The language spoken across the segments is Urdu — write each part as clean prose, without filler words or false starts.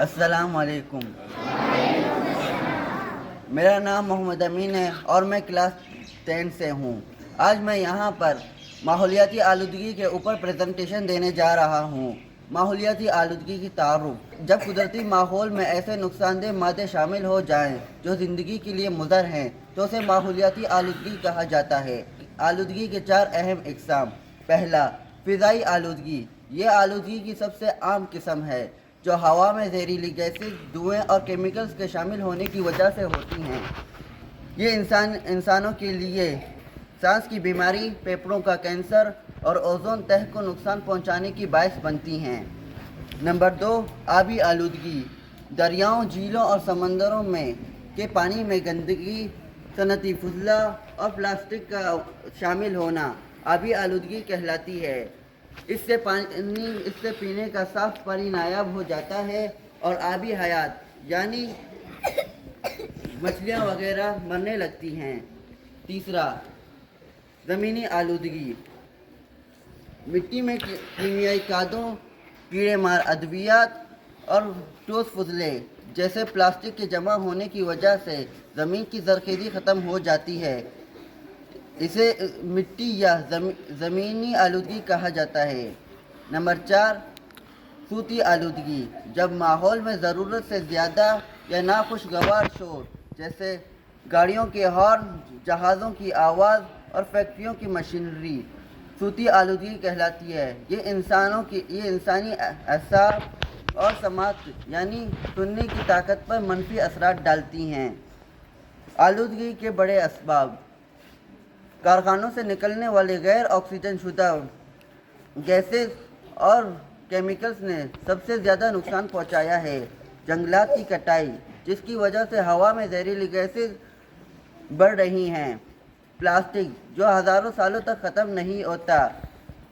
السلام علیکم۔ میرا نام محمد امین ہے اور میں کلاس 10 سے ہوں۔ آج میں یہاں پر ماحولیاتی آلودگی کے اوپر پریزنٹیشن دینے جا رہا ہوں۔ ماحولیاتی آلودگی کی تعارف: جب قدرتی ماحول میں ایسے نقصان دہ مادے شامل ہو جائیں جو زندگی کے لیے مضر ہیں تو اسے ماحولیاتی آلودگی کہا جاتا ہے۔ آلودگی کے 4 اہم اقسام: پہلا، فضائی آلودگی۔ یہ آلودگی کی سب سے عام قسم ہے جو ہوا میں زہریلی گیسز، دھوئیں اور کیمیکلز کے شامل ہونے کی وجہ سے ہوتی ہیں۔ یہ انسانوں کے لیے سانس کی بیماری، پھیپھڑوں کا کینسر اور اوزون تہہ کو نقصان پہنچانے کی باعث بنتی ہیں۔ نمبر 2، آبی آلودگی۔ دریاؤں، جھیلوں اور سمندروں کے پانی میں گندگی، صنعتی فضلہ اور پلاسٹک کا شامل ہونا آبی آلودگی کہلاتی ہے۔ اس سے پینے کا صاف پانی نایاب ہو جاتا ہے اور آبی حیات یعنی مچھلیاں وغیرہ مرنے لگتی ہیں۔ تیسرا، زمینی آلودگی۔ مٹی میں کیمیائی کھادوں، کیڑے مار ادویات اور ٹھوس فضلے جیسے پلاسٹک کے جمع ہونے کی وجہ سے زمین کی زرخیزی ختم ہو جاتی ہے۔ اسے مٹی یا زمینی آلودگی کہا جاتا ہے۔ نمبر 4، صوتی آلودگی۔ جب ماحول میں ضرورت سے زیادہ یا ناخوشگوار شور جیسے گاڑیوں کے ہارن، جہازوں کی آواز اور فیکٹریوں کی مشینری صوتی آلودگی کہلاتی ہے۔ یہ انسانی اعصاب اور سماعت یعنی سننے کی طاقت پر منفی اثرات ڈالتی ہیں۔ آلودگی کے بڑے اسباب: کارخانوں سے نکلنے والے غیر آکسیجن شدہ گیسز اور کیمیکلز نے سب سے زیادہ نقصان پہنچایا ہے۔ جنگلات کی کٹائی جس کی وجہ سے ہوا میں زہریلی گیسز بڑھ رہی ہیں۔ پلاسٹک جو ہزاروں سالوں تک ختم نہیں ہوتا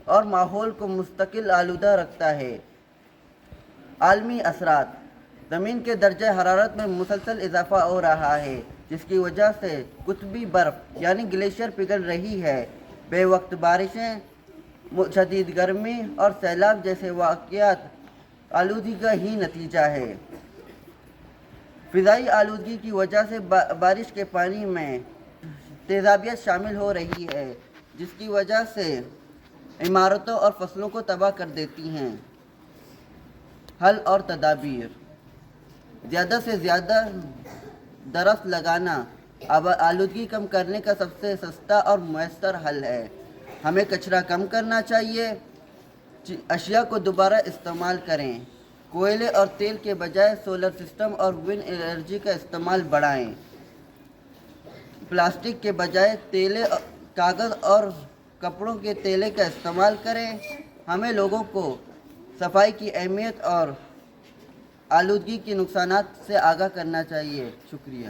اور ماحول کو مستقل آلودہ رکھتا ہے۔ عالمی اثرات: زمین کے درجہ حرارت میں مسلسل اضافہ ہو رہا ہے جس کی وجہ سے قطبی برف یعنی گلیشیئر پگھل رہی ہے۔ بے وقت بارشیں، شدید گرمی اور سیلاب جیسے واقعات آلودگی کا ہی نتیجہ ہے۔ فضائی آلودگی کی وجہ سے بارش کے پانی میں تیزابیت شامل ہو رہی ہے جس کی وجہ سے عمارتوں اور فصلوں کو تباہ کر دیتی ہیں۔ حل اور تدابیر: زیادہ سے زیادہ درخت لگانا آلودگی کم کرنے کا سب سے سستا اور مؤثر حل ہے۔ ہمیں کچرا کم کرنا چاہیے، اشیاء کو دوبارہ استعمال کریں، کوئلے اور تیل کے بجائے سولر سسٹم اور ونڈ انرجی کا استعمال بڑھائیں، پلاسٹک کے بجائے تیلے، کاغذ اور کپڑوں کے تیلے کا استعمال کریں۔ ہمیں لوگوں کو صفائی کی اہمیت اور آلودگی کے نقصانات سے آگاہ کرنا چاہیے۔ شکریہ۔